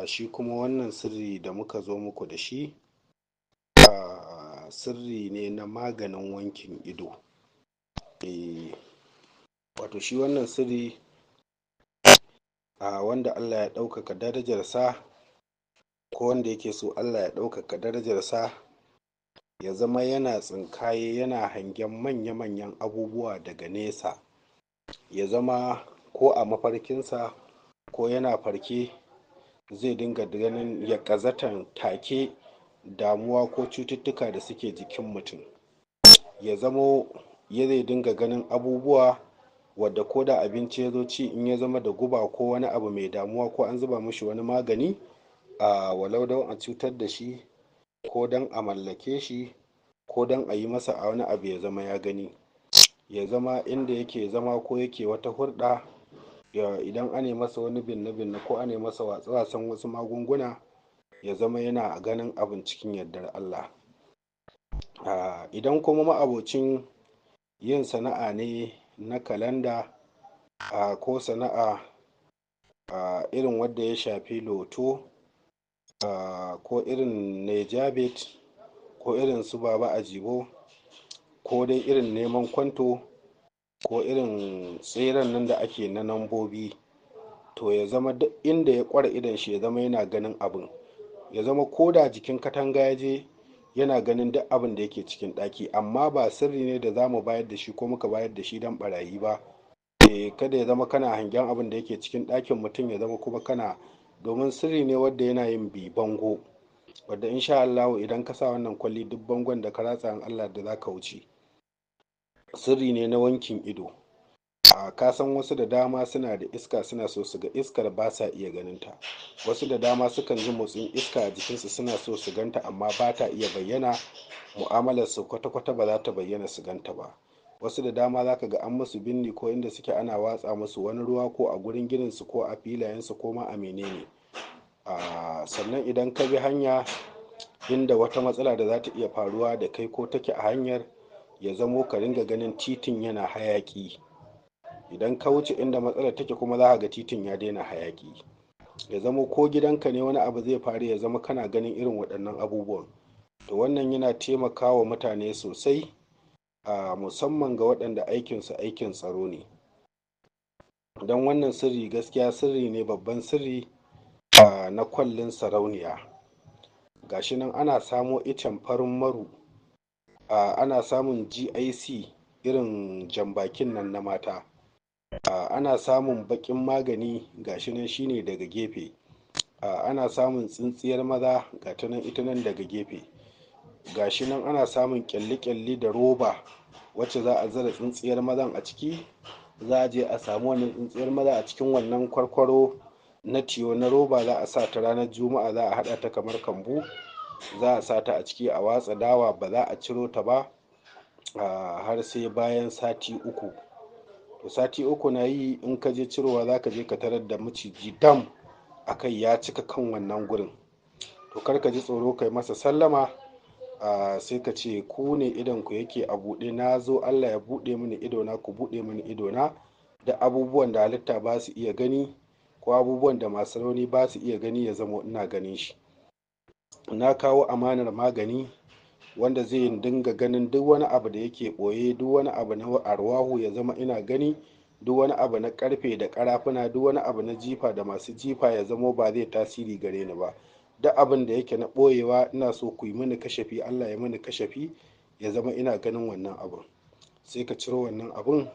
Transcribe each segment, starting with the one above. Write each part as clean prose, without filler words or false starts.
shi kuma wannan sirri da muka zo muku da shi sirri ne na maganin wankin ido. Wato shi wannan sirri wanda Allah ya ɗaukaka darajarsa ko wanda yake so Allah ya ɗaukaka darajarsa ya zama yana tsinkaye yana hangen manya-manyan abubuwa daga nesa, ya zama ko a mafarkinsa ko yana farke zai dinga ganin yaƙazatan take damuwa ko cututtuka da suke jikin mutum, ya zamo zai dinga ganin abubuwa wadda ko da abinci ya zo ci in ya zama da guba ko wani abu mai damuwa ko an zuba mishi wani magani walau don a cutar da shi ko don a mallake shi ko don a yi masa wani abu ya zama ya gani, ya zama inda yake zama ko yake wata hulɗa idan ane masa wani binne-binne ko ane masa watsa-watsan wasu magunguna ya zama yana ganin abin cikin yardar Allah. Idan kuma ma'abocin yin sana'a ne na kalanda ko sana'a irin wadda ya shafi loto ko irin nejabet ko irin su baba ajibo ko dai irin neman kwanto ko irin tseren nan da ake na nambobi, to ya zama duk inda ya ƙware idon shi ya zama yana ganin abin, ya zama ko da jikin katanga ya je yana ganin duk abin da yake cikin ɗaki, amma ba sirri ne da za mu bayar da shi ko muka bayar da shi don ɓarayi ba. Kada ya zama kana hangen abin da yake cikin ɗakin mutum ya zama kuma kana, domin sirri ne wadda yana yin bi bango wadda insha Allahu idan ka sa wannan kwalli duk bangon da ka ratsa in Allah da za ka wuce. Sirri ne na wankin ido. Ka san wasu da dama suna da iska suna so su ga iskar ba sa iya ganinta, wasu da dama sukan ji motsin iska a jikinsu suna so su ganta amma ba ta iya bayyana, mu'amalarsu kwata-kwata ba za ta bayyana su ganta ba. Wasu da dama za ka ga an musu binni ko inda suke ana watsa musu wani ruwa ko a gurin gininsu ko a filayensu ko ma a menene. Sannan idan ka bi hanya inda wata matsala da za ta iya faruwa da kai ko take a hanyar ya zamo ka ringa ganin titin yana hayaƙi, idan ka wuce inda matsalar take kuma za ka ga titin ya daina hayaƙi, ya zamo ko gidanka ne wani abu zai faru ya zama kana ganin irin waɗannan abubuwan. To wannan yana taimakawa mutane sosai musamman ga waɗanda aikinsu aikin tsaro ne, don wannan sirri gaskiya sirri ne babban sirri na kwallin sarauniya. Gashi nan ana samo icen farin maru, ana samun GIC irin jambakin nan na mata, ana samun baƙin magani gashi nan shine daga gefe, ana samun tsintsiyar maza gata nan ita nan daga gefe, gashi nan ana samun ƙyalli-ƙyalli da roba wacce za a zira tsintsiyar mazan a ciki, za a je a samu wannan tsintsiyar maza a cikin wannan kwarkwaro na tiyo na roba, za a sa ta ranar juma'a za a haɗa ta kamar kambu, za a sa ta a ciki a watsa dawa ba za a ciro ta ba har sai bayan sati uku. To sati uku na yi in ka je cirowa za ka je ka tarar da maciji dam a kai ya cika kan wannan gurin, to kar ka ji tsoro kai masa sallama sai ka ce ku ne idonku yake a buɗe, na zo Allah ya buɗe mini idona ku buɗe mini idona da abubuwan da halitta ba su iya gani ko abubuwan da masu rauni ba su iya gani ya zamo ina ganin shi. Na kawo amanar magani wanda zai dinga ganin duk wani abu da yake ɓoye, duk wani abu na arwahu ya zama ina gani, duk wani abu na ƙarfe da ƙarafuna, duk wani abu na jifa da masu jifa ya zamo ba zai tasiri gare ni ba. Duk abin da yake na ɓoyewa ina so ku yi mini kashafi, Allah ya mini kashafi ya zama ina ganin wannan abun. Sai ka ciro wannan abun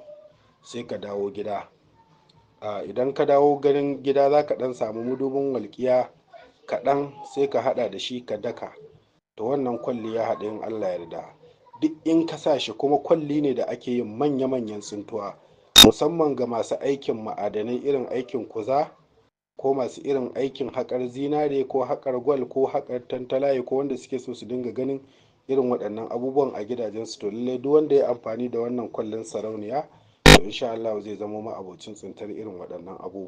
sai ka dawo gida. Idan ka dawo ganin gida za ka ɗan samu mudubin walƙiya kaɗan sai ka haɗa da shi ka daka, to wannan kwalli ya haɗu in Allah ya yarda. Duk in ka sa shi kuma kwalli ne da ake yin manya-manyan tsintuwa musamman ga masu aikin ma'adanai irin aikin kuza ko masu irin aikin haƙar zinare ko haƙar gwal ko haƙar tantalaye ko wanda suke so su dinga ganin irin waɗannan abubuwan a gidajensu, to lallai duk wanda ya amfani da wannan kwallin sarauniya to insha Allahu zai zamo ma'abocin tsintar irin waɗannan abubuwa.